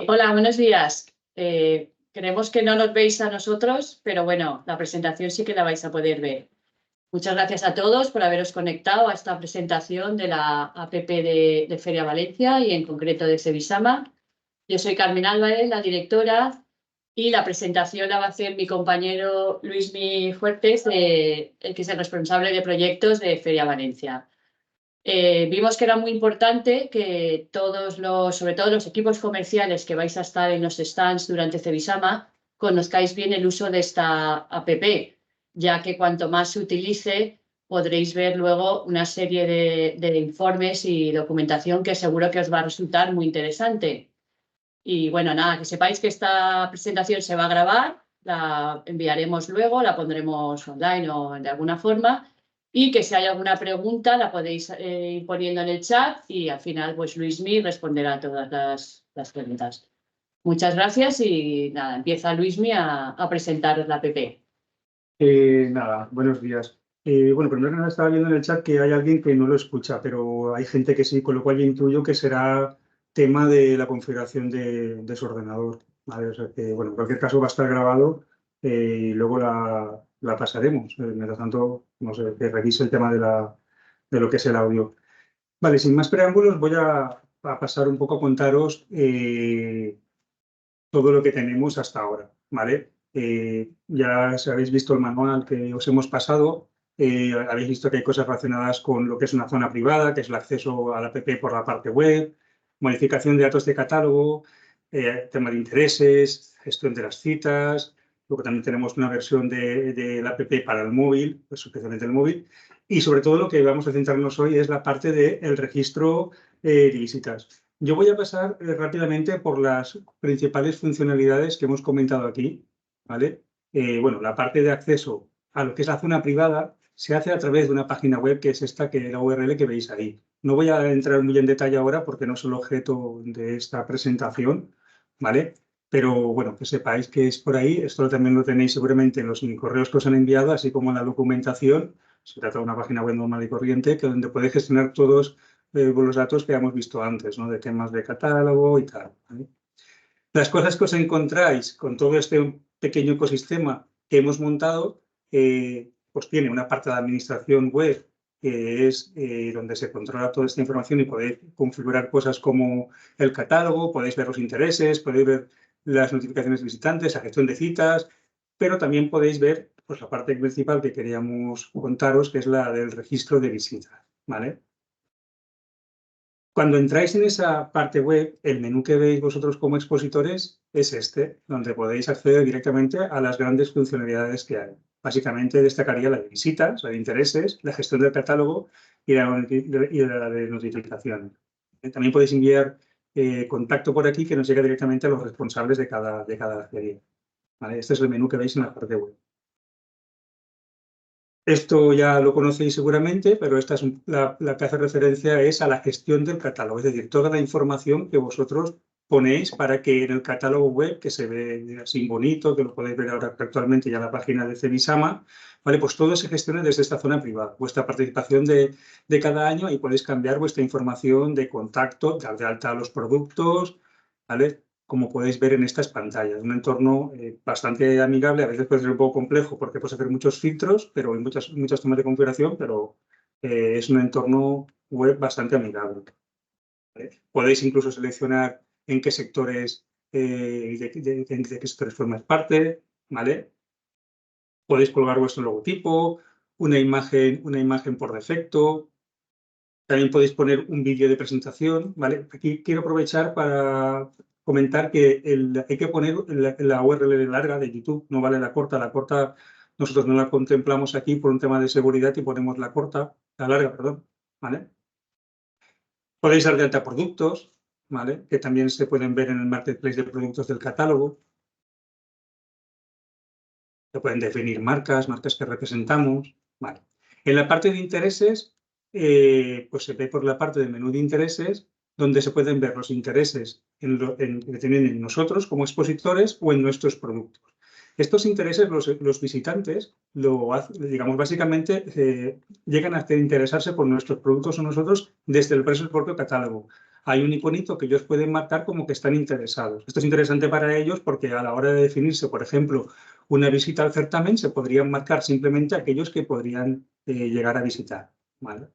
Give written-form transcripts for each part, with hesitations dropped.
Hola, buenos días. Creemos que no nos veis a nosotros, pero bueno, la presentación sí que la vais a poder ver. Muchas gracias a todos por haberos conectado a esta presentación de la APP de Feria Valencia y en concreto de Sevisama. Yo soy Carmen Álvarez, la directora, y la presentación la va a hacer mi compañero Luismi Fuertes, el que es el responsable de proyectos de Feria Valencia. Vimos que era muy importante que sobre todo los equipos comerciales que vais a estar en los stands durante Cevisama, conozcáis bien el uso de esta APP, ya que cuanto más se utilice, podréis ver luego una serie de informes y documentación que seguro que os va a resultar muy interesante. Y bueno, nada, que sepáis que esta presentación se va a grabar, la enviaremos luego, la pondremos online o de alguna forma, y que si hay alguna pregunta la podéis ir poniendo en el chat y al final pues Luismi responderá a todas las preguntas. Muchas gracias y nada, empieza Luismi a presentaros la app. Nada, buenos días. Bueno, primero que nada estaba viendo en el chat que hay alguien que no lo escucha, pero hay gente que sí, con lo cual yo intuyo que será tema de la configuración de su ordenador, ¿vale? O sea que, bueno, en cualquier caso va a estar grabado y luego la pasaremos. Mientras tanto, no sé, que revise el tema de lo que es el audio. Vale, sin más preámbulos, voy a pasar un poco a contaros todo lo que tenemos hasta ahora, ¿vale? Ya si habéis visto el manual que os hemos pasado, habéis visto que hay cosas relacionadas con lo que es una zona privada, que es el acceso a la app por la parte web, modificación de datos de catálogo, tema de intereses, gestión de las citas. Luego también tenemos una versión de la app para el móvil, pues especialmente el móvil. Y sobre todo lo que vamos a centrarnos hoy es la parte del registro de visitas. Yo voy a pasar rápidamente por las principales funcionalidades que hemos comentado aquí, ¿vale? Bueno, la parte de acceso a lo que es la zona privada se hace a través de una página web que es esta, la URL que veis ahí. No voy a entrar muy en detalle ahora porque no es el objeto de esta presentación, ¿vale? Pero bueno, que sepáis que es por ahí. Esto también lo tenéis seguramente en los correos que os han enviado, así como en la documentación. Se trata de una página web normal y corriente que donde podéis gestionar todos los datos que hemos visto antes, ¿no? De temas de catálogo y tal, ¿vale? Las cosas que os encontráis con todo este pequeño ecosistema que hemos montado, pues tiene una parte de administración web que es donde se controla toda esta información y podéis configurar cosas como el catálogo, podéis ver los intereses, podéis ver las notificaciones de visitantes, la gestión de citas, pero también podéis ver pues, la parte principal que queríamos contaros, que es la del registro de visitas, ¿vale? Cuando entráis en esa parte web, el menú que veis vosotros como expositores es este, donde podéis acceder directamente a las grandes funcionalidades que hay. Básicamente destacaría la de visitas, la de intereses, la gestión del catálogo y la de notificación. También podéis enviar contacto por aquí que nos llega directamente a los responsables de cada serie, ¿vale? Este es el menú que veis en la parte web. Esto ya lo conocéis seguramente, pero esta es la que hace referencia es a la gestión del catálogo, es decir, toda la información que vosotros ponéis para que en el catálogo web, que se ve así bonito, que lo podéis ver ahora actualmente ya en la página de Cevisama, ¿vale? Pues todo se gestiona desde esta zona privada. Vuestra participación de cada año y podéis cambiar vuestra información de contacto, dar de alta a los productos, ¿vale? Como podéis ver en estas pantallas. Un entorno bastante amigable, a veces puede ser un poco complejo porque puedes hacer muchos filtros, pero hay muchas tomas de configuración, pero es un entorno web bastante amigable, ¿vale? Podéis incluso seleccionar en qué sectores, de qué sectores formáis parte, ¿vale? Podéis colgar vuestro logotipo, una imagen por defecto. También podéis poner un vídeo de presentación, ¿vale? Aquí quiero aprovechar para comentar que hay que poner la URL larga de YouTube, no vale la corta. La corta nosotros no la contemplamos aquí por un tema de seguridad y ponemos la larga, perdón, ¿vale? Podéis dar de alta productos, ¿vale? Que también se pueden ver en el marketplace de productos del catálogo. Se pueden definir marcas que representamos, ¿vale? En la parte de intereses, pues se ve por la parte del menú de intereses, donde se pueden ver los intereses que tienen nosotros como expositores o en nuestros productos. Estos intereses los visitantes, digamos, básicamente llegan a interesarse por nuestros productos o nosotros desde el propio catálogo. hay un iconito que ellos pueden marcar como que están interesados. Esto es interesante para ellos porque a la hora de definirse, por ejemplo, una visita al certamen, se podrían marcar simplemente aquellos que podrían llegar a visitar, ¿vale?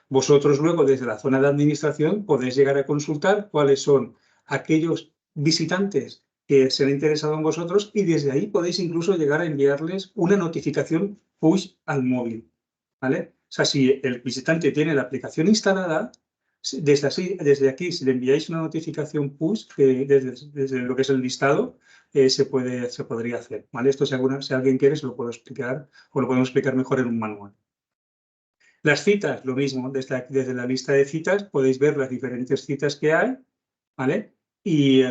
Vosotros luego, desde la zona de administración, podéis llegar a consultar cuáles son aquellos visitantes que se han interesado en vosotros y desde ahí podéis incluso llegar a enviarles una notificación push al móvil, ¿vale? O sea, si el visitante tiene la aplicación instalada, desde aquí, si le enviáis una notificación push desde lo que es el listado, se podría hacer, ¿vale? Esto si alguien quiere se lo puedo explicar o lo podemos explicar mejor en un manual. Las citas, lo mismo, desde la lista de citas podéis ver las diferentes citas que hay, ¿vale? Y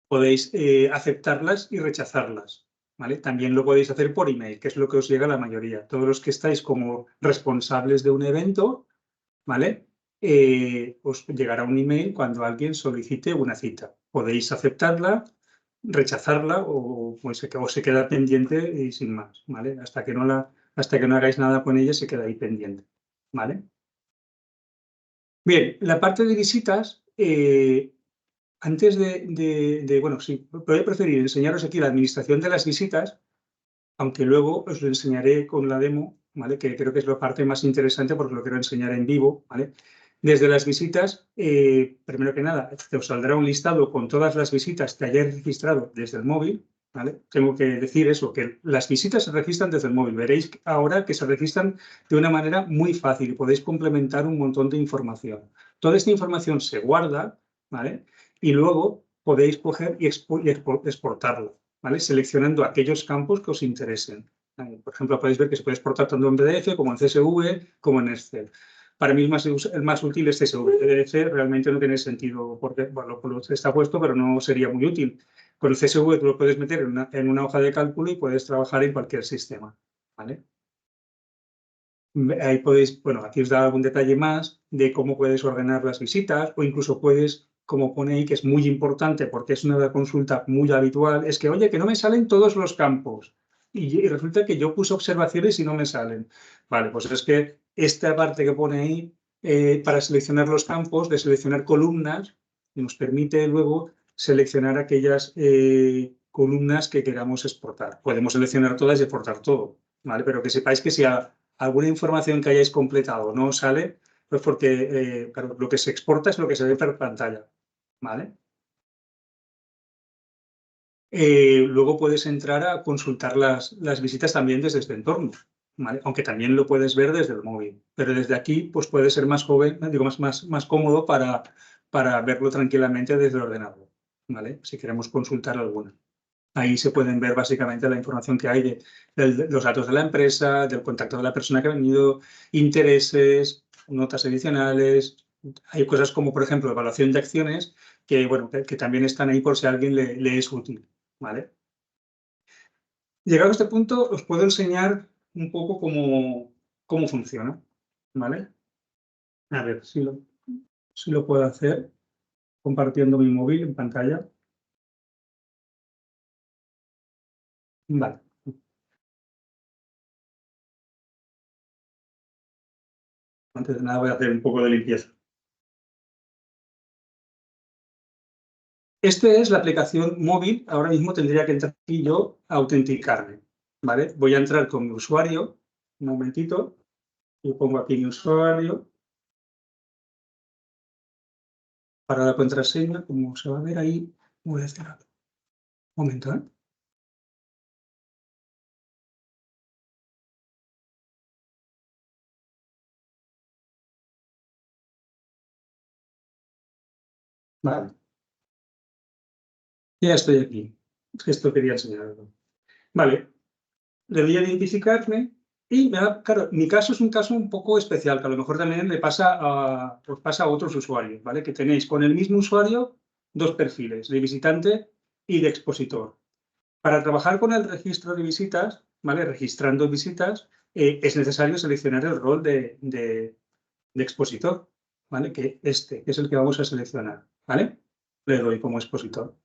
podéis aceptarlas y rechazarlas, ¿vale? También lo podéis hacer por email, que es lo que os llega a la mayoría. Todos los que estáis como responsables de un evento, ¿vale? Os llegará un email cuando alguien solicite una cita. Podéis aceptarla, rechazarla o se queda pendiente y sin más, ¿vale? Hasta que no hagáis nada con ella se queda ahí pendiente, ¿vale? Bien, la parte de visitas, antes bueno, sí, voy a preferir enseñaros aquí la administración de las visitas, aunque luego os lo enseñaré con la demo, ¿vale? Que creo que es la parte más interesante porque lo quiero enseñar en vivo, ¿vale? Desde las visitas, primero que nada, te os saldrá un listado con todas las visitas que hayáis registrado desde el móvil, ¿vale? Tengo que decir eso, que las visitas se registran desde el móvil. Veréis ahora que se registran de una manera muy fácil y podéis complementar un montón de información. Toda esta información se guarda, ¿vale? Y luego podéis coger y exportarla, ¿vale? Seleccionando aquellos campos que os interesen. Por ejemplo, podéis ver que se puede exportar tanto en PDF como en CSV como en Excel. Para mí el más útil es CSV. PDF realmente no tiene sentido porque bueno, está puesto, pero no sería muy útil. Con el CSV tú lo puedes meter en una hoja de cálculo y puedes trabajar en cualquier sistema, ¿vale? Ahí podéis, bueno, aquí os da algún detalle más de cómo puedes ordenar las visitas o incluso puedes, como pone ahí, que es muy importante porque es una consulta muy habitual, es que, oye, que no me salen todos los campos. Y resulta que yo puse observaciones y no me salen. Vale, pues es que esta parte que pone ahí para seleccionar los campos, de seleccionar columnas, nos permite luego seleccionar aquellas columnas que queramos exportar. Podemos seleccionar todas y exportar todo, ¿vale? Pero que sepáis que si alguna información que hayáis completado no sale, pues porque claro, lo que se exporta es lo que se ve por pantalla, ¿vale? Luego puedes entrar a consultar las visitas también desde este entorno, ¿vale? Aunque también lo puedes ver desde el móvil, pero desde aquí pues puede ser más joven, digo, más cómodo para verlo tranquilamente desde el ordenador, ¿vale? Si queremos consultar alguna. Ahí se pueden ver básicamente la información que hay de los datos de la empresa, del contacto de la persona que ha venido, intereses, notas adicionales. Hay cosas como, por ejemplo, evaluación de acciones, que, bueno, que también están ahí por si a alguien le es útil, ¿vale? Llegado a este punto, os puedo enseñar un poco cómo funciona, ¿vale? A ver si lo puedo hacer compartiendo mi móvil en pantalla. Vale. Antes de nada voy a hacer un poco de limpieza. Esta es la aplicación móvil. Ahora mismo tendría que entrar aquí yo a autenticarme, ¿vale? Voy a entrar con mi usuario, un momentito, y pongo aquí mi usuario para la contraseña, como se va a ver ahí, voy a hacer algo. Un momento, ¿eh? Vale, ya estoy aquí. Esto quería enseñarlo. Vale, le doy a identificarme y, claro, mi caso es un caso un poco especial, que a lo mejor también os pasa a otros usuarios, ¿vale? Que tenéis con el mismo usuario dos perfiles, de visitante y de expositor. Para trabajar con el registro de visitas, ¿vale? Registrando visitas, es necesario seleccionar el rol de expositor, ¿vale? Que es el que vamos a seleccionar, ¿vale? Le doy como expositor.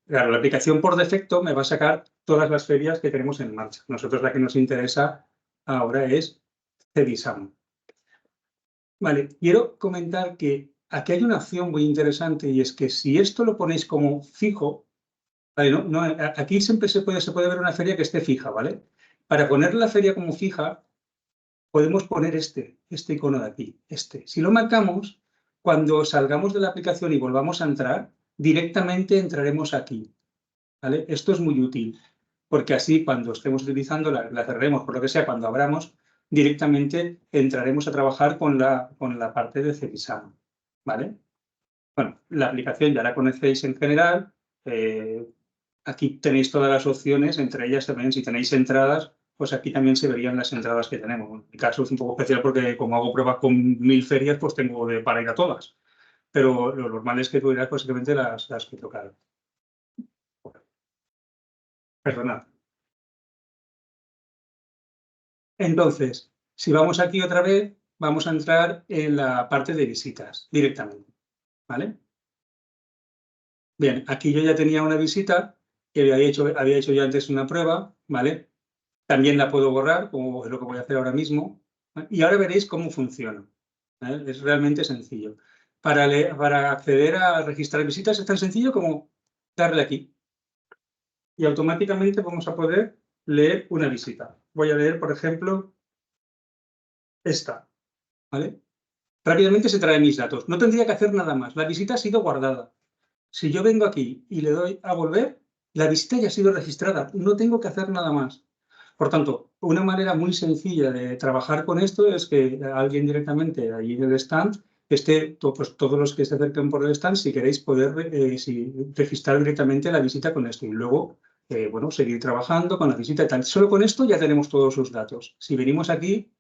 Claro, la aplicación por defecto me va a sacar todas las ferias que tenemos en marcha. Nosotros la que nos interesa ahora es Cebisam. Vale, quiero comentar que aquí hay una opción muy interesante y es que si esto lo ponéis como fijo, ¿vale? Aquí siempre se puede ver una feria que esté fija, ¿vale? Para poner la feria como fija, podemos poner este icono de aquí, este. Si lo marcamos, cuando salgamos de la aplicación y volvamos a entrar, directamente entraremos aquí, ¿vale? Esto es muy útil, porque así cuando estemos utilizando, la cerremos, por lo que sea, cuando abramos, directamente entraremos a trabajar con la parte de Cebisano, ¿vale? Bueno, la aplicación ya la conocéis en general. Aquí tenéis todas las opciones, entre ellas también si tenéis entradas, pues aquí también se verían las entradas que tenemos. En mi caso es un poco especial porque como hago pruebas con 1000 ferias, pues tengo para ir a todas. Pero lo normal es que tú irás básicamente las que tocaron. Perdonad. Entonces, si vamos aquí otra vez, vamos a entrar en la parte de visitas directamente, ¿vale? Bien, aquí yo ya tenía una visita que había hecho ya antes una prueba, ¿vale? También la puedo borrar, como es lo que voy a hacer ahora mismo. Y ahora veréis cómo funciona. Es realmente sencillo. Para acceder a registrar visitas es tan sencillo como darle aquí. Y automáticamente vamos a poder leer una visita. Voy a leer, por ejemplo, esta. ¿Vale? Rápidamente se traen mis datos. No tendría que hacer nada más. La visita ha sido guardada. Si yo vengo aquí y le doy a volver, la visita ya ha sido registrada. No tengo que hacer nada más. Por tanto, una manera muy sencilla de trabajar con esto es que alguien directamente allí en el stand pues todos los que se acerquen por el stand, si queréis poder registrar directamente la visita con esto y luego, bueno, seguir trabajando con la visita y tal. Solo con esto ya tenemos todos sus datos. Si venimos aquí,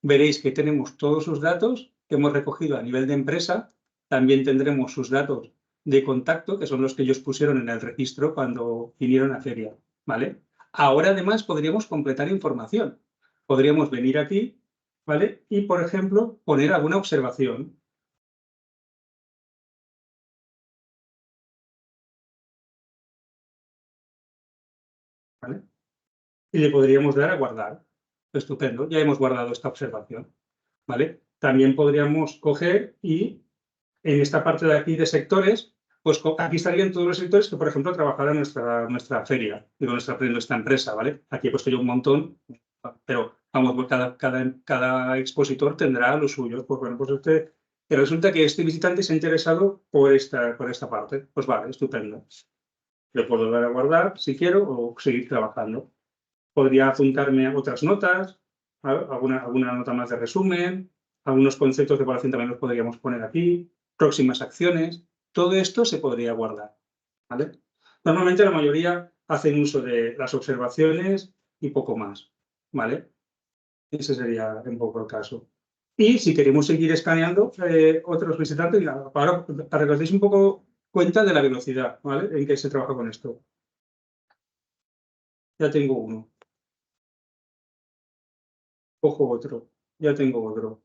veréis que tenemos todos sus datos que hemos recogido a nivel de empresa. También tendremos sus datos de contacto, que son los que ellos pusieron en el registro cuando vinieron a feria, ¿vale? Ahora, además, podríamos completar información. Podríamos venir aquí, ¿vale? Y, por ejemplo, poner alguna observación. ¿Vale? Y le podríamos dar a guardar. Estupendo, ya hemos guardado esta observación, ¿vale? También podríamos coger y en esta parte de aquí de sectores, pues aquí estarían todos los sectores que, por ejemplo, trabajará nuestra feria, digo, nuestra empresa, ¿vale? Aquí he puesto yo un montón, pero vamos, pues cada expositor tendrá los suyos. Pues bueno, pues resulta que este visitante se ha interesado por esta parte. Pues vale, estupendo. Le puedo dar a guardar si quiero o seguir trabajando. Podría apuntarme a otras notas, alguna nota más de resumen, algunos conceptos de evaluación también los podríamos poner aquí, próximas acciones, todo esto se podría guardar, ¿vale? Normalmente la mayoría hacen uso de las observaciones y poco más, ¿vale? Ese sería un poco el caso. Y si queremos seguir escaneando otros visitantes, para que os deis un poco cuenta de la velocidad, ¿vale? En que se trabaja con esto. Ya tengo uno. Cojo otro. Ya tengo otro. O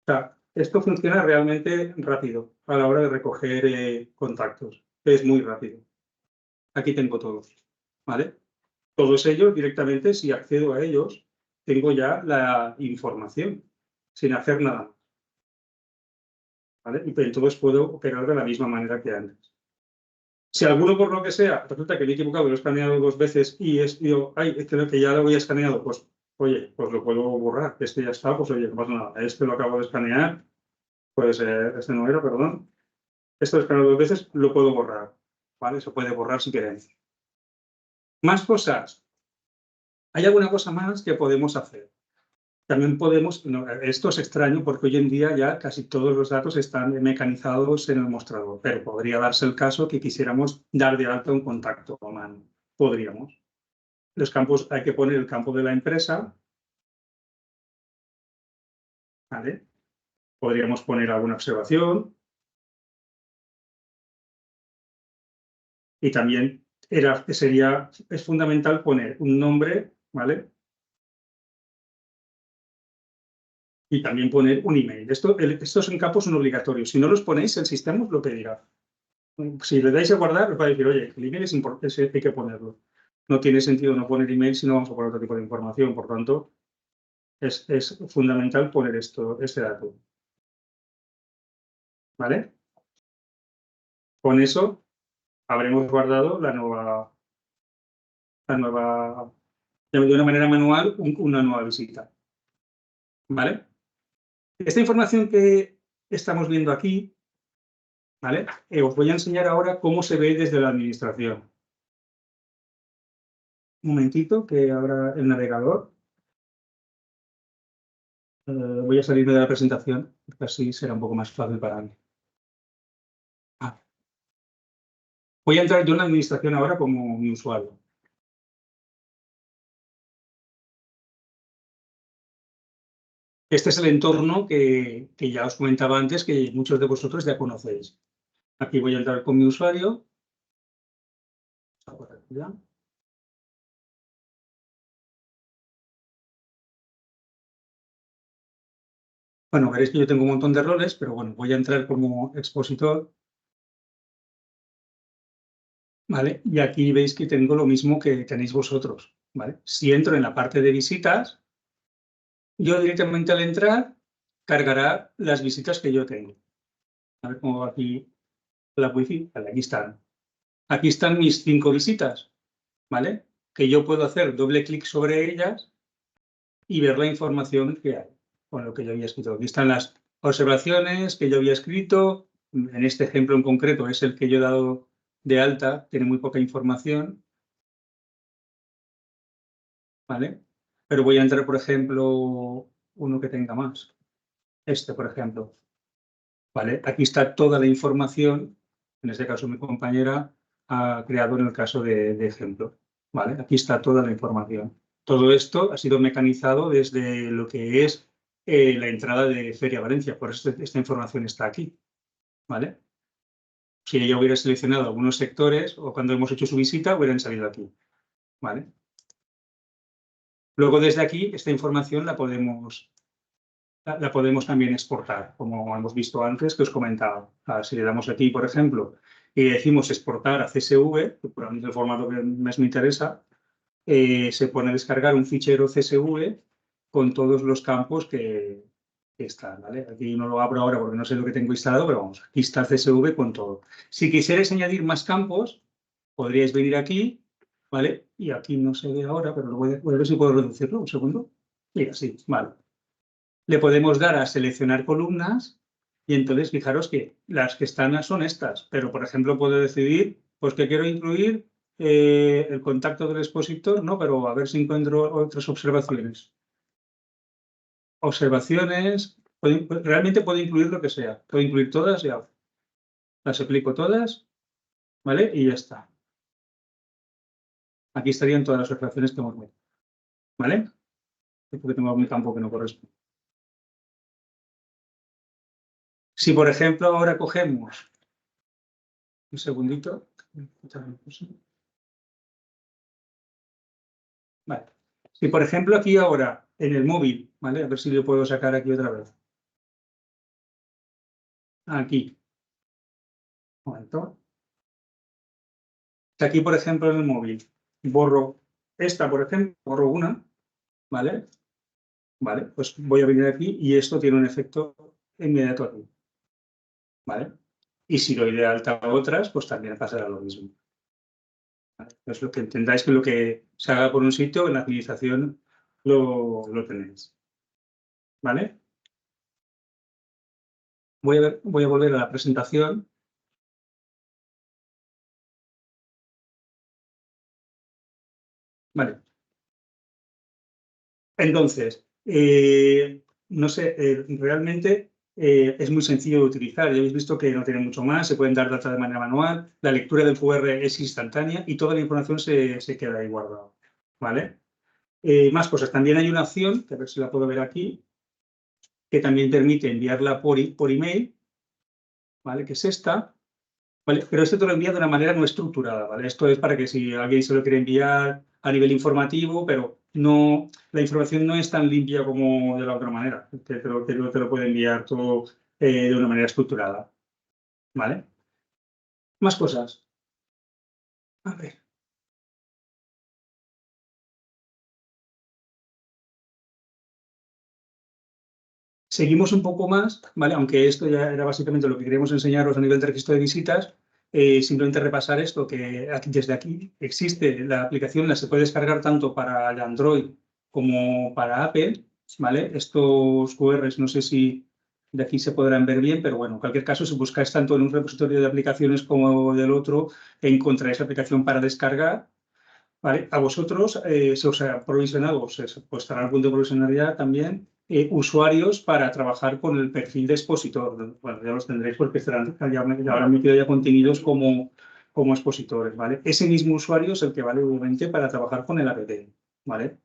sea, esto funciona realmente rápido a la hora de recoger contactos. Es muy rápido. Aquí tengo todos, ¿vale? Todos ellos directamente, si accedo a ellos, tengo ya la información, sin hacer nada, ¿vale? Y entonces puedo operar de la misma manera que antes. Si alguno, por lo que sea, resulta que me he equivocado, lo he escaneado 2 veces y digo, ay, creo que ya lo había escaneado, pues, oye, pues lo puedo borrar. Este ya está, pues oye, no pasa nada. Este lo acabo de escanear, pues este no era, perdón. Esto escaneado 2 veces, lo puedo borrar, ¿vale? Se puede borrar si queréis. Más cosas. Hay alguna cosa más que podemos hacer. También podemos, esto es extraño porque hoy en día ya casi todos los datos están mecanizados en el mostrador, pero podría darse el caso que quisiéramos dar de alta un contacto humano. Podríamos. Los campos, hay que poner el campo de la empresa, ¿vale? Podríamos poner alguna observación y también es fundamental poner un nombre, ¿vale? Y también poner un email. Estos en campos son obligatorios. Si no los ponéis, el sistema os lo pedirá. Si le dais a guardar, os va a decir, oye, el email es importante, hay que ponerlo. No tiene sentido no poner email si no vamos a poner otro tipo de información. Por tanto, es fundamental poner este dato. ¿vale? Con eso habremos guardado de una manera manual, una nueva visita, ¿vale? Esta información que estamos viendo aquí, ¿vale? Os voy a enseñar ahora cómo se ve desde la administración. Un momentito, que abra el navegador. Voy a salirme de la presentación, porque así será un poco más fácil para mí. Voy a entrar yo en la administración ahora como mi usuario. Este es el entorno que ya os comentaba antes, que muchos de vosotros ya conocéis. Aquí voy a entrar con mi usuario. Bueno, veréis que yo tengo un montón de roles, pero bueno, voy a entrar como expositor. ¿Vale? Y aquí veis que tengo lo mismo que tenéis vosotros. ¿Vale? Si entro en la parte de visitas, yo directamente al entrar cargará las visitas que yo tengo. A ver cómo va aquí la wifi. Vale, aquí están. Aquí están mis 5 visitas, ¿vale? Que yo puedo hacer doble clic sobre ellas y ver la información que hay con lo que yo había escrito. Aquí están las observaciones que yo había escrito. En este ejemplo en concreto es el que yo he dado de alta, tiene muy poca información, ¿vale? Pero voy a entrar, por ejemplo, uno que tenga más. Este, por ejemplo. ¿Vale? Aquí está toda la información, en este caso mi compañera ha creado en el caso de ejemplo. ¿Vale? Aquí está toda la información. Todo esto ha sido mecanizado desde lo que es la entrada de Feria Valencia, por eso esta información está aquí. ¿Vale? Si ella hubiera seleccionado algunos sectores o cuando hemos hecho su visita, hubieran salido aquí. ¿Vale? Luego desde aquí, esta información la podemos también exportar, como hemos visto antes que os comentaba. Si le damos aquí, por ejemplo, y decimos exportar a CSV, que por el formato que más me interesa, se pone a descargar un fichero CSV con todos los campos que están. ¿Vale? Aquí no lo abro ahora porque no sé lo que tengo instalado, pero vamos, aquí está el CSV con todo. Si quisierais añadir más campos, podríais venir aquí, ¿vale? Y aquí no se ve ahora, pero voy a ver si puedo reducirlo. Un segundo. Mira, sí, vale. Le podemos dar a seleccionar columnas y entonces fijaros que las que están son estas, pero por ejemplo puedo decidir pues que quiero incluir el contacto del expositor, ¿no? Pero a ver si encuentro otras observaciones. Observaciones, realmente puedo incluir lo que sea, puedo incluir todas, ya las aplico todas, ¿vale? Y ya está. Aquí estarían todas las observaciones que hemos metido, ¿vale? Porque tengo un campo que no corresponde. Si por ejemplo ahora cogemos un segundito. Vale. Si por ejemplo aquí ahora en el móvil, ¿vale? A ver si lo puedo sacar aquí otra vez. Aquí. Un momento. Aquí por ejemplo en el móvil borro esta, por ejemplo, borro una, ¿vale? Vale, pues voy a venir aquí y esto tiene un efecto inmediato aquí, ¿vale? Y si doy de alta a otras, pues también pasará lo mismo. ¿Vale? Es lo que entendáis que lo que se haga por un sitio, en la administración lo tenéis. ¿Vale? Voy a volver a la presentación. Vale. Entonces, no sé, realmente es muy sencillo de utilizar. Ya habéis visto que no tiene mucho más, se pueden dar datos de manera manual, la lectura del QR es instantánea y toda la información se queda ahí guardada. ¿Vale? Más cosas. También hay una opción, que a ver si la puedo ver aquí, que también permite enviarla por email, ¿vale? Que es esta. ¿Vale? Pero esto te lo envía de una manera no estructurada, ¿vale? Esto es para que si alguien se lo quiere enviar a nivel informativo, pero no, la información no es tan limpia como de la otra manera, que te lo puede enviar todo de una manera estructurada, ¿vale? Más cosas. A ver. Seguimos un poco más, ¿vale? Aunque esto ya era básicamente lo que queríamos enseñaros a nivel de registro de visitas, simplemente repasar esto, que desde aquí existe la aplicación, la se puede descargar tanto para el Android como para Apple, ¿vale? Estos QRs no sé si de aquí se podrán ver bien, pero bueno, en cualquier caso, si buscáis tanto en un repositorio de aplicaciones como del otro, encontráis la aplicación para descargar. ¿Vale? A vosotros se os ha provisionado, pues estará a punto de provisionar ya también usuarios para trabajar con el perfil de expositor. Bueno, ya los tendréis porque ya habrán metido ya contenidos como expositores, ¿vale? Ese mismo usuario es el que vale obviamente para trabajar con el app, ¿vale?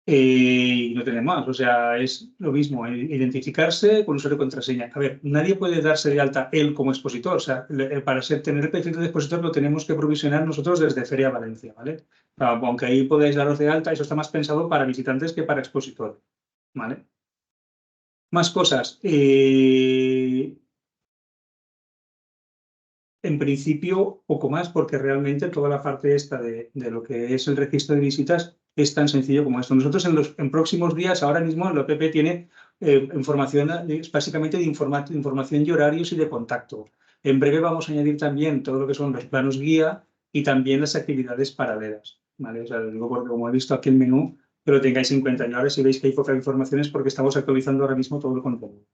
Y no tiene más, o sea, es lo mismo, identificarse con usuario y contraseña. A ver, nadie puede darse de alta él como expositor, o sea, para tener el perfil de expositor lo tenemos que provisionar nosotros desde Feria Valencia, ¿vale? Aunque ahí podáis daros de alta, eso está más pensado para visitantes que para expositores, ¿vale? Más cosas. En principio, poco más, porque realmente toda la parte esta de lo que es el registro de visitas es tan sencillo como esto. Nosotros en próximos días, ahora mismo, la app tiene información, básicamente de información y horarios y de contacto. En breve vamos a añadir también todo lo que son los planos guía y también las actividades paralelas, ¿vale? O sea, lo digo porque como he visto aquí el menú, que lo tengáis en cuenta. Y ahora si veis que hay poca información es porque estamos actualizando ahora mismo todo el contenido.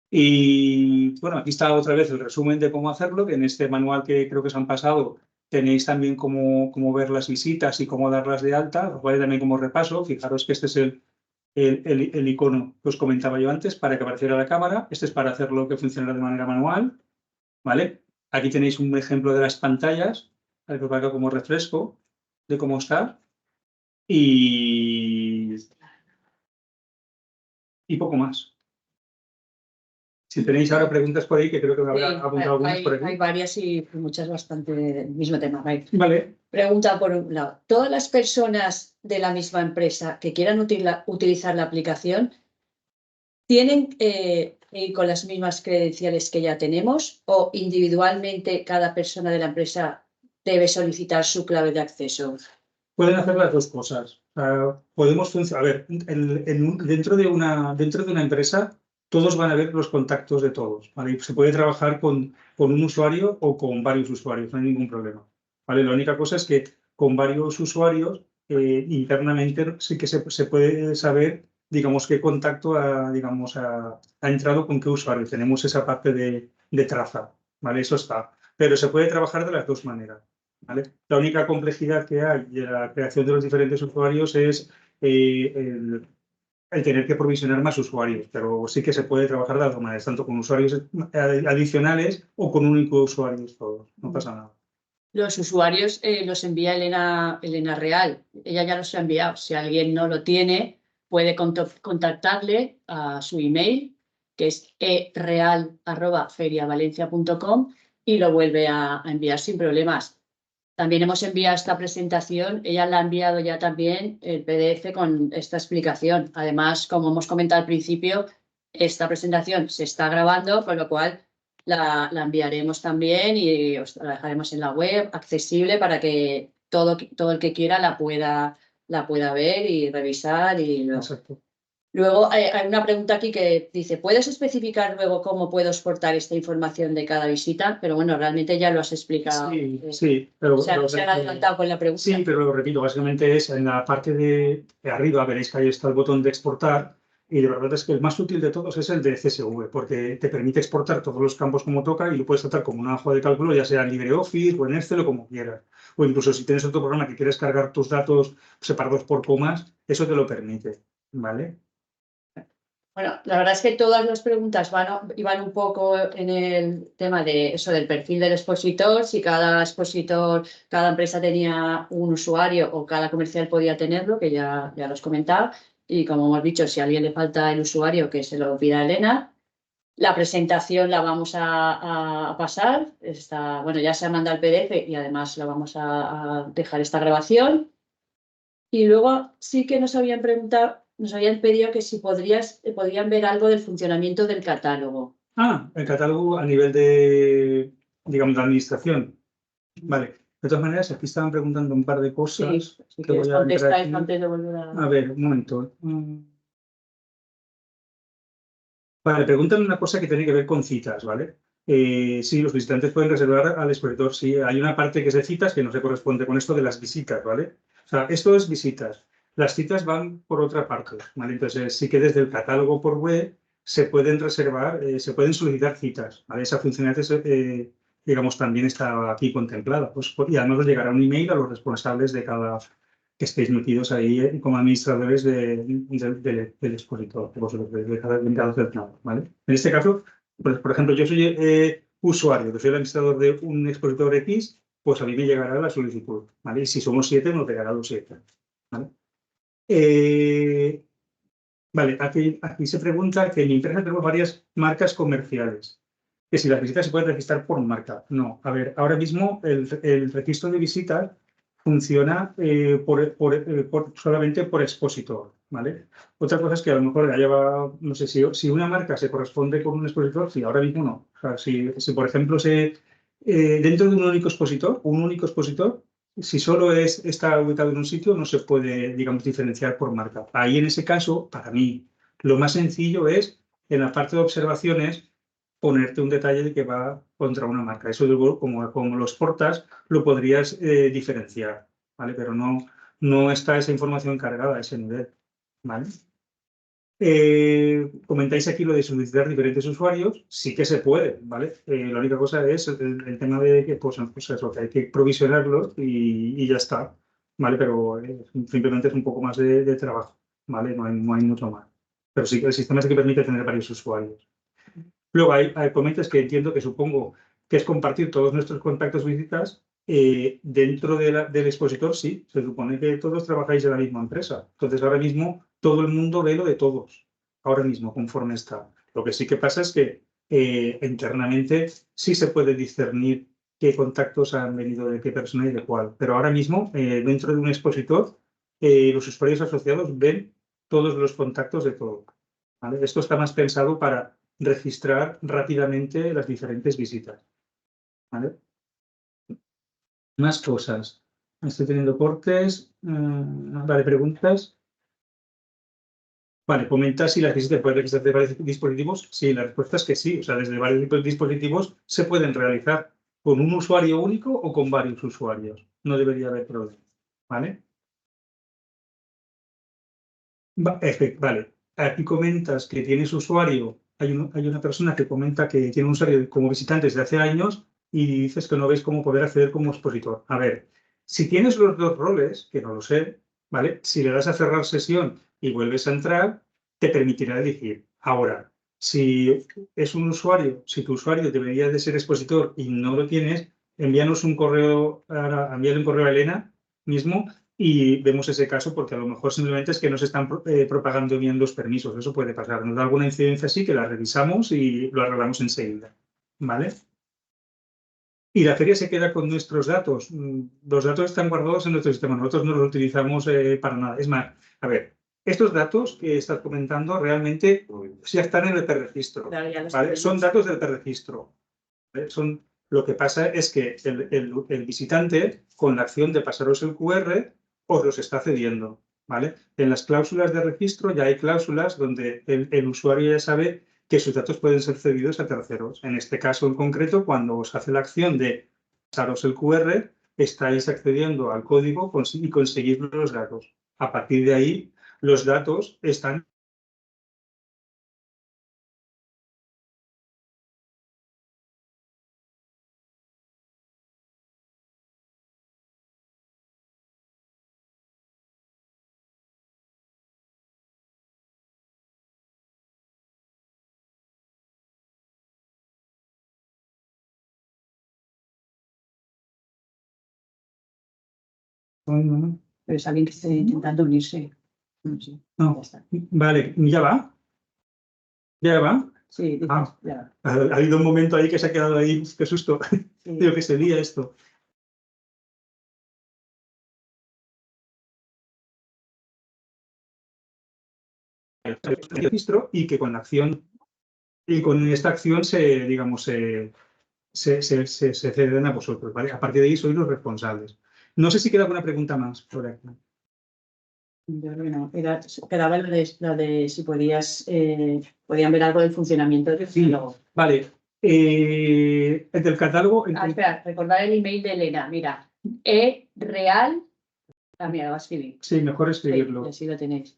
Y bueno, aquí está otra vez el resumen de cómo hacerlo, que en este manual que creo que os han pasado tenéis también cómo ver las visitas y cómo darlas de alta, os vale también como repaso. Fijaros que este es el icono que os comentaba yo antes para que apareciera la cámara. Este es para hacerlo que funcionara de manera manual, ¿vale? Aquí tenéis un ejemplo de las pantallas, para que os valga como refresco de cómo está. Y poco más. Si tenéis ahora preguntas por ahí, que creo que me habrá apuntado algunas por aquí. Hay varias y muchas bastante del mismo tema. Vale. Pregunta por un lado. ¿Todas las personas de la misma empresa que quieran utilizar la aplicación tienen que ir con las mismas credenciales que ya tenemos o individualmente cada persona de la empresa debe solicitar su clave de acceso? Pueden hacer las dos cosas. Podemos funcionar. A ver, dentro de una empresa, todos van a ver los contactos de todos, ¿vale? Se puede trabajar con un usuario o con varios usuarios, no hay ningún problema, ¿vale? La única cosa es que con varios usuarios, internamente sí que se puede saber, digamos, qué contacto ha entrado con qué usuario. Tenemos esa parte de traza, ¿vale? Eso está. Pero se puede trabajar de las dos maneras. ¿Vale? La única complejidad que hay de la creación de los diferentes usuarios es el tener que provisionar más usuarios, pero sí que se puede trabajar de las dos maneras, tanto con usuarios adicionales o con un único usuario todos, no pasa nada. Los usuarios los envía Elena Real. Ella ya los ha enviado. Si alguien no lo tiene, puede contactarle a su email, que es ereal@feriavalencia.com, y lo vuelve a enviar sin problemas. También hemos enviado esta presentación. Ella la ha enviado ya también el PDF con esta explicación. Además, como hemos comentado al principio, esta presentación se está grabando, con lo cual la enviaremos también y os la dejaremos en la web accesible para que todo el que quiera la pueda ver y revisar. Exacto. Luego hay una pregunta aquí que dice, ¿puedes especificar luego cómo puedo exportar esta información de cada visita? Pero bueno, realmente ya lo has explicado. Sí, pero Se han adelantado con la pregunta. Sí, pero lo repito, básicamente es en la parte de arriba, veréis que ahí está el botón de exportar. Y de verdad es que el más útil de todos es el de CSV, porque te permite exportar todos los campos como toca y lo puedes tratar como una hoja de cálculo, ya sea en LibreOffice o en Excel o como quieras. O incluso si tienes otro programa que quieres cargar tus datos separados por comas, eso te lo permite, ¿vale? Bueno, la verdad es que todas las preguntas iban un poco en el tema de eso, del perfil del expositor, si cada expositor, cada empresa tenía un usuario o cada comercial podía tenerlo, que ya los comentaba. Y como hemos dicho, si a alguien le falta el usuario, que se lo pida a Elena. La presentación la vamos a pasar. Bueno, ya se ha mandado el PDF y además la vamos a dejar esta grabación. Y luego sí que nos habían pedido que si podrían ver algo del funcionamiento del catálogo. El catálogo a nivel de, digamos, de administración. Vale. De todas maneras, aquí estaban preguntando un par de cosas. Sí, que voy a contestar antes de volver a ver, un momento. Vale, preguntan una cosa que tiene que ver con citas, ¿vale? Sí, los visitantes pueden reservar al expositor. Sí, hay una parte que es de citas que no se corresponde con esto de las visitas, ¿vale? O sea, esto es visitas. Las citas van por otra parte, ¿vale? Entonces, sí que desde el catálogo por web se pueden reservar, se pueden solicitar citas, ¿vale? Esa funcionalidad, digamos, también está aquí contemplada. Pues, y además les llegará un email a los responsables de cada que estéis metidos ahí como administradores del expositor, de cada certamen, ¿vale? En este caso, pues, por ejemplo, yo soy usuario, que soy el administrador de un expositor X, pues a mí me llegará la solicitud, ¿vale? Y si somos 7, nos llegará los 7, ¿vale? Vale, aquí se pregunta que en mi empresa tenemos varias marcas comerciales, que si las visitas se pueden registrar por marca. No, a ver, ahora mismo el registro de visitas funciona solamente por expositor, ¿vale? Otra cosa es que a lo mejor ya lleva, no sé, si una marca se corresponde con un expositor, sí, ahora mismo no. O sea, si por ejemplo, dentro de un único expositor, si solo está ubicado en un sitio, no se puede, digamos, diferenciar por marca. Ahí, en ese caso, para mí, lo más sencillo es, en la parte de observaciones, ponerte un detalle de que va contra una marca. Eso, como los portas, lo podrías diferenciar, ¿vale? Pero no está esa información cargada a ese nivel, ¿vale? Comentáis aquí lo de solicitar diferentes usuarios, sí que se puede, ¿vale? La única cosa es el tema de que, pues eso, que hay que provisionarlos y ya está, ¿vale? Pero simplemente es un poco más de trabajo, ¿vale? No hay mucho más. Pero sí que el sistema sí que permite tener varios usuarios. Luego comentas que entiendo que supongo que es compartir todos nuestros contactos visitas dentro del expositor, sí. Se supone que todos trabajáis en la misma empresa. Entonces, ahora mismo todo el mundo ve lo de todos, ahora mismo, conforme está. Lo que sí que pasa es que internamente sí se puede discernir qué contactos han venido de qué persona y de cuál. Pero ahora mismo, dentro de un expositor, los usuarios asociados ven todos los contactos de todo, ¿vale? Esto está más pensado para registrar rápidamente las diferentes visitas, ¿vale? Más cosas. Estoy teniendo cortes. Vale, preguntas. Vale, comenta si las visitas pueden registrar de varios dispositivos. Sí, la respuesta es que sí. O sea, desde varios dispositivos se pueden realizar con un usuario único o con varios usuarios. No debería haber problema, ¿vale? Vale, aquí comentas que tienes usuario, hay una persona que comenta que tiene un usuario como visitante desde hace años y dices que no ves cómo poder acceder como expositor. A ver, si tienes los dos roles, que no lo sé, ¿vale? Si le das a cerrar sesión y vuelves a entrar, te permitirá elegir. Ahora, si es un usuario, si tu usuario debería de ser expositor y no lo tienes, envíanos un correo, envíale un correo a Elena mismo y vemos ese caso porque a lo mejor simplemente es que no se están propagando bien los permisos. Eso puede pasar. Nos da alguna incidencia así que la revisamos y lo arreglamos enseguida, ¿vale? Y la feria se queda con nuestros datos. Los datos están guardados en nuestro sistema. Nosotros no los utilizamos para nada. Es más, a ver, estos datos que estás comentando realmente ya están en el perregistro, ¿vale? Son datos del perregistro. ¿Vale? Lo que pasa es que el visitante, con la acción de pasaros el QR, os los está cediendo, ¿vale? En las cláusulas de registro ya hay cláusulas donde el usuario ya sabe que sus datos pueden ser cedidos a terceros. En este caso en concreto, cuando os hace la acción de pasaros el QR, estáis accediendo al código y conseguir los datos. A partir de ahí, los datos están. Pero es alguien que esté intentando unirse. No sé. No, Ya está. vale, ya va. ¿Ya va? Sí, Ah, ya. ha habido un momento ahí que se ha quedado ahí, qué susto. Sí. Digo, que se lía esto. El registro y que con la acción y con esta acción digamos, se ceden a vosotros, ¿vale? A partir de ahí sois los responsables. No sé si queda alguna pregunta más por aquí. Bueno, quedaba lo de si podían ver algo del funcionamiento del catálogo. Vale. El del catálogo. Espera, recordad el email de Elena. Mira, real. Mira, lo va a escribir. Sí, mejor escribirlo. Sí, así lo tenéis.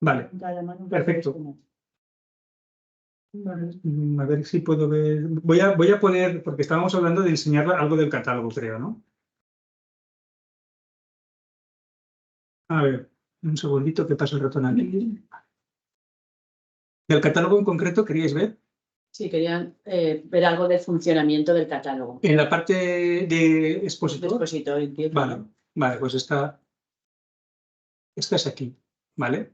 Vale, perfecto. A ver si puedo ver. Voy a poner, porque estábamos hablando de enseñar algo del catálogo, creo, ¿no? A ver, un segundito que pasa el ratón aquí. ¿Del catálogo en concreto queríais ver? Sí, querían ver algo del funcionamiento del catálogo. En la parte de expositor. Expositor, entiendo. Vale, pues esta es aquí, ¿vale?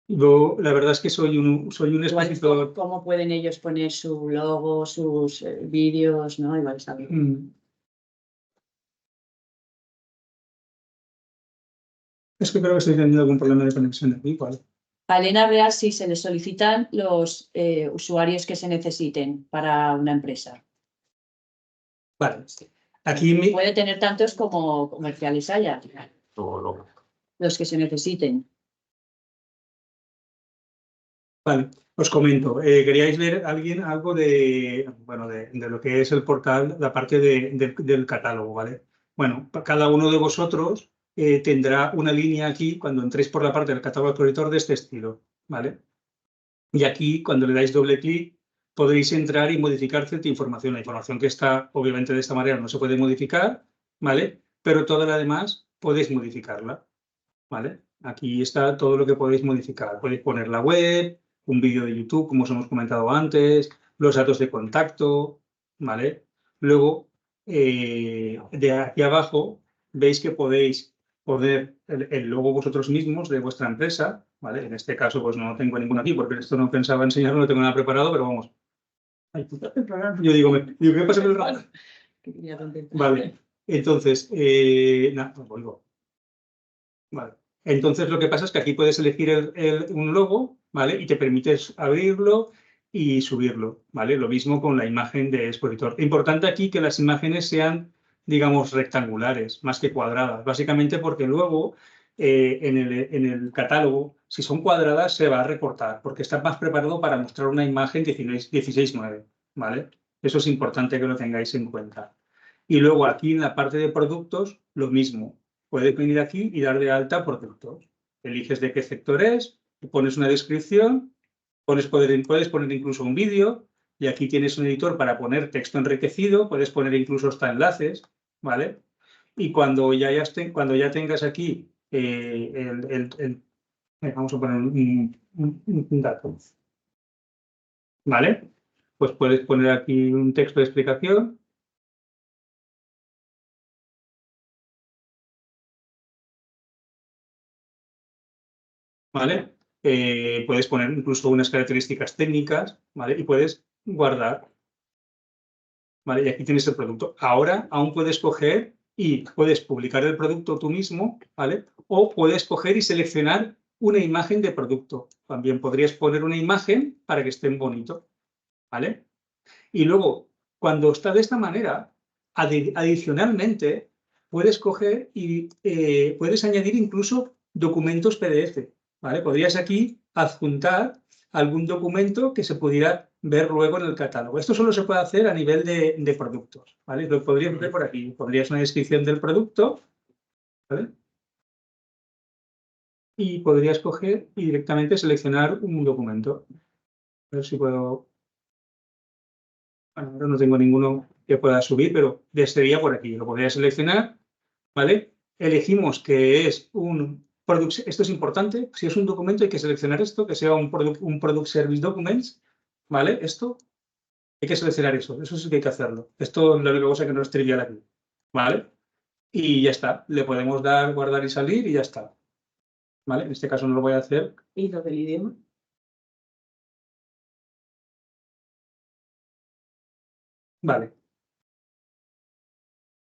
Yo, la verdad es que soy un expositor. ¿Cómo pueden ellos poner su logo, sus vídeos, ¿no? Igual está bien. Es que creo que estoy teniendo algún problema de conexión aquí, ¿vale? A Elena Real sí se le solicitan los usuarios que se necesiten para una empresa. Vale. Aquí puede tener tantos como comerciales haya. Los que se necesiten. Vale, os comento. ¿Queríais ver algo de lo que es el portal, la parte del catálogo, ¿vale? Bueno, cada uno de vosotros tendrá una línea aquí cuando entréis por la parte del catálogo expositor de este estilo, ¿vale? Y aquí, cuando le dais doble clic, podréis entrar y modificar cierta información. La información que está, obviamente, de esta manera no se puede modificar, ¿vale? Pero toda la demás podéis modificarla, ¿vale? Aquí está todo lo que podéis modificar. Podéis poner la web, un vídeo de YouTube, como os hemos comentado antes, los datos de contacto, ¿vale? Luego, de aquí abajo, veis que podéis poner el logo vosotros mismos de vuestra empresa, ¿vale? En este caso, pues no tengo ninguno aquí, porque esto no pensaba enseñarlo, no tengo nada preparado, pero vamos. Ay, puta, yo digo, ¿qué pasa con el rato? Vale, entonces, nada, pues vuelvo. Vale. Entonces, lo que pasa es que aquí puedes elegir un logo, ¿vale? Y te permites abrirlo y subirlo, ¿vale? Lo mismo con la imagen de expositor. Importante aquí que las imágenes sean, digamos, rectangulares, más que cuadradas, básicamente porque luego en el catálogo, si son cuadradas, se va a recortar, porque está más preparado para mostrar una imagen 16:9, ¿vale? Eso es importante que lo tengáis en cuenta. Y luego aquí en la parte de productos, lo mismo. Puedes venir aquí y dar de alta productos. Eliges de qué sector es, pones una descripción, puedes poner incluso un vídeo, y aquí tienes un editor para poner texto enriquecido, puedes poner incluso hasta enlaces, ¿vale? Y cuando ya tengas aquí vamos a poner un dato, ¿vale? Pues puedes poner aquí un texto de explicación. ¿Vale? Puedes poner incluso unas características técnicas, ¿vale? Y puedes guardar, ¿vale? Y aquí tienes el producto. Ahora aún puedes coger y puedes publicar el producto tú mismo, ¿vale? O puedes coger y seleccionar una imagen de producto. También podrías poner una imagen para que esté bonito, ¿vale? Y luego, cuando está de esta manera, adicionalmente, puedes coger y puedes añadir incluso documentos PDF, ¿vale? Podrías aquí adjuntar algún documento que se pudiera ver luego en el catálogo. Esto solo se puede hacer a nivel de productos, ¿vale? Lo podrías ver por aquí. Pondrías una descripción del producto, ¿vale? Y podrías coger y directamente seleccionar un documento. A ver si puedo... Bueno, ahora no tengo ninguno que pueda subir, pero sería por aquí. Lo podría seleccionar, ¿vale? Elegimos que es un product, esto es importante, si es un documento hay que seleccionar esto, que sea un product service documents, ¿vale? Esto, hay que seleccionar eso sí que hay que hacerlo. Esto es la única cosa que no es trivial aquí, ¿vale? Y ya está, le podemos dar, guardar y salir y ya está, ¿vale? En este caso no lo voy a hacer. ¿Y lo del idioma? Vale.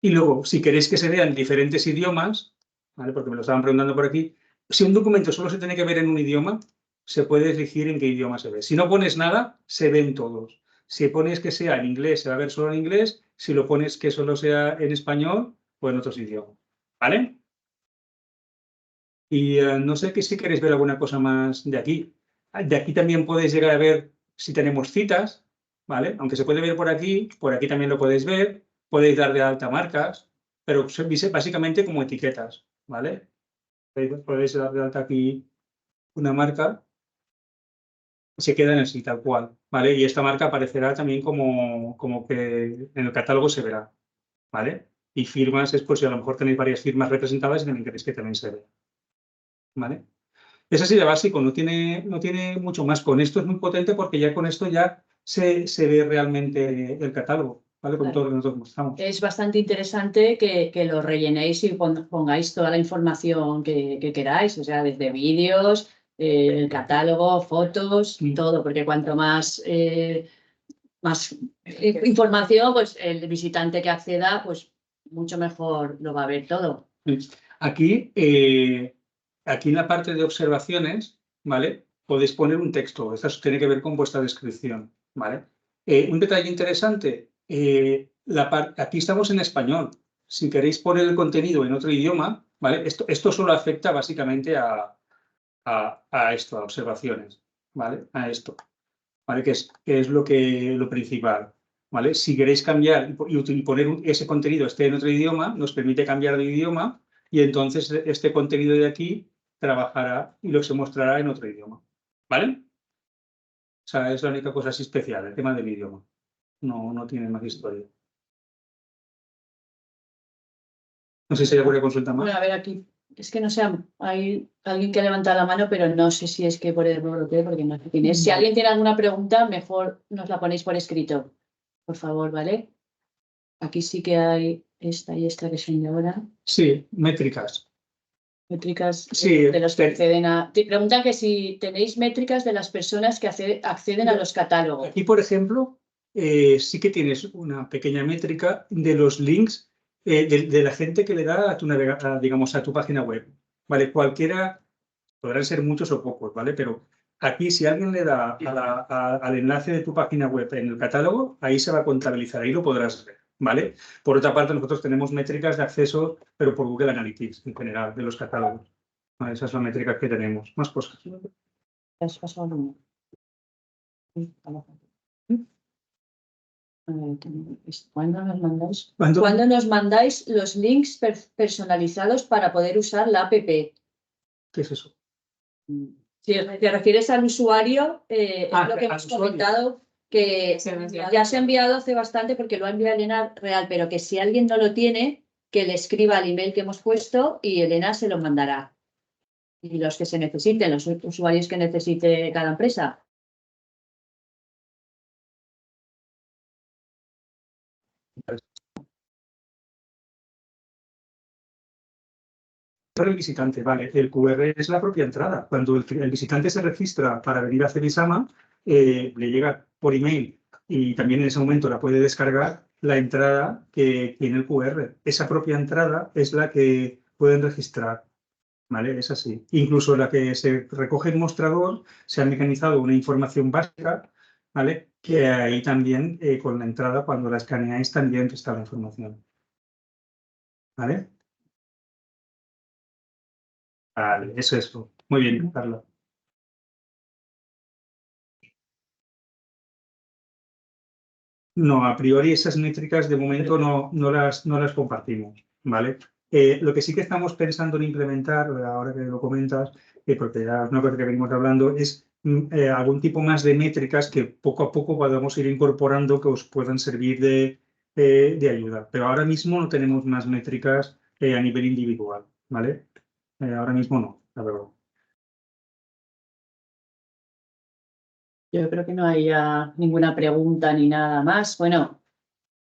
Y luego, si queréis que se vean diferentes idiomas, ¿vale? Porque me lo estaban preguntando por aquí, si un documento solo se tiene que ver en un idioma, se puede elegir en qué idioma se ve. Si no pones nada, se ven todos. Si pones que sea en inglés, se va a ver solo en inglés. Si lo pones que solo sea en español o en otros idiomas. ¿Vale? Y no sé que si queréis ver alguna cosa más de aquí. De aquí también podéis llegar a ver si tenemos citas, ¿vale? Aunque se puede ver por aquí también lo podéis ver. Podéis dar de alta marcas, pero básicamente como etiquetas, ¿vale? Podéis dar de alta aquí una marca y se queda en así, tal cual, ¿vale? Y esta marca aparecerá también como que en el catálogo se verá, ¿vale? Y firmas es por si a lo mejor tenéis varias firmas representadas y también queréis que también se vea, ¿vale? Es así de básico, no tiene mucho más. Con esto es muy potente porque ya con esto ya se ve realmente el catálogo, ¿vale? Con todo lo que nosotros mostramos. Es bastante interesante que lo rellenéis y pongáis toda la información que queráis, o sea, desde vídeos, el catálogo, fotos, todo, porque cuanto más información, pues el visitante que acceda, pues mucho mejor lo va a ver todo. Aquí en la parte de observaciones, ¿vale? Podéis poner un texto. Esto tiene que ver con vuestra descripción, ¿vale? Un detalle interesante, aquí estamos en español. Si queréis poner el contenido en otro idioma, ¿vale? Esto solo afecta básicamente a esto, a observaciones, ¿vale? A esto, ¿vale? Que es lo principal, ¿vale? Si queréis cambiar y poner ese contenido esté en otro idioma, nos permite cambiar de idioma y entonces este contenido de aquí trabajará y lo se mostrará en otro idioma, ¿vale? O sea, es la única cosa así especial, el tema del idioma. No tiene más historia. No sé si hay alguna consulta más. Bueno, a ver aquí. Es que no sé, hay alguien que ha levantado la mano, pero no sé si es que por error o qué, porque no sé quién es. Si alguien tiene alguna pregunta, mejor nos la ponéis por escrito, por favor, ¿vale? Aquí sí que hay esta y esta que son de ahora. Sí, métricas. Métricas Sí, de los que acceden a... Te preguntan que si tenéis métricas de las personas que acceden a los catálogos. Aquí, por ejemplo, sí que tienes una pequeña métrica de los links de la gente que le da a tu digamos, a tu página web, ¿vale? Cualquiera, podrán ser muchos o pocos, ¿vale? Pero aquí, si alguien le da al enlace de tu página web en el catálogo, ahí se va a contabilizar, ahí lo podrás ver, ¿vale? Por otra parte, nosotros tenemos métricas de acceso, pero por Google Analytics en general, de los catálogos. ¿Vale? Esas son las métricas que tenemos. Más cosas. ¿Has pasado alguna? ¿Cuándo nos mandáis los links personalizados para poder usar la app? ¿Qué es eso? Si te refieres al usuario, es lo que hemos comentado, que ya se ha enviado hace bastante porque lo ha enviado Elena Real, pero que si alguien no lo tiene, que le escriba al email que hemos puesto y Elena se lo mandará. Y los que se necesiten, los usuarios que necesite cada empresa. El visitante, vale, el QR es la propia entrada. Cuando el visitante se registra para venir a Cebisama, le llega por email y también en ese momento la puede descargar la entrada que tiene el QR. Esa propia entrada es la que pueden registrar, ¿vale? Es así. Incluso la que se recoge en mostrador, se ha mecanizado una información básica, ¿vale? Que ahí también, con la entrada, cuando la escaneáis, también está la información, ¿vale? Vale, eso es eso. Muy bien, Carla. No, a priori esas métricas de momento no las compartimos, ¿vale? Lo que sí que estamos pensando en implementar, ahora que lo comentas, porque ya es una cosa que venimos hablando, es algún tipo más de métricas que poco a poco podamos ir incorporando que os puedan servir de ayuda. Pero ahora mismo no tenemos más métricas a nivel individual, ¿vale? Ahora mismo no, la verdad. Yo creo que no haya ninguna pregunta ni nada más. Bueno,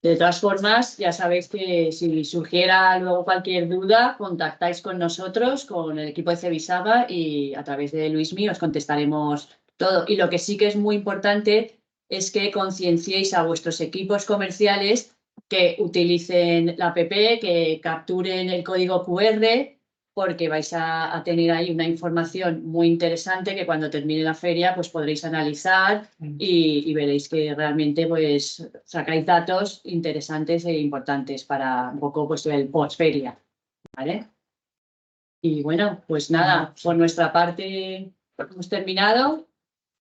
de todas formas, ya sabéis que si surgiera luego cualquier duda, contactáis con nosotros, con el equipo de Cebisama y a través de Luismi os contestaremos todo. Y lo que sí que es muy importante es que concienciéis a vuestros equipos comerciales que utilicen la app, que capturen el código QR porque vais a tener ahí una información muy interesante que cuando termine la feria pues podréis analizar y veréis que realmente pues sacáis datos interesantes e importantes para un poco pues el post-feria, ¿vale? Y bueno, pues nada, por nuestra parte hemos terminado.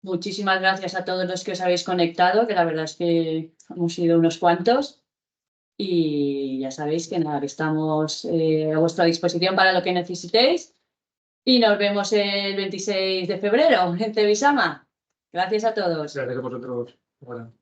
Muchísimas gracias a todos los que os habéis conectado, que la verdad es que hemos sido unos cuantos. Y ya sabéis que nada, que estamos a vuestra disposición para lo que necesitéis. Y nos vemos el 26 de febrero en Cebisama. Gracias a todos. Gracias a vosotros. Bueno.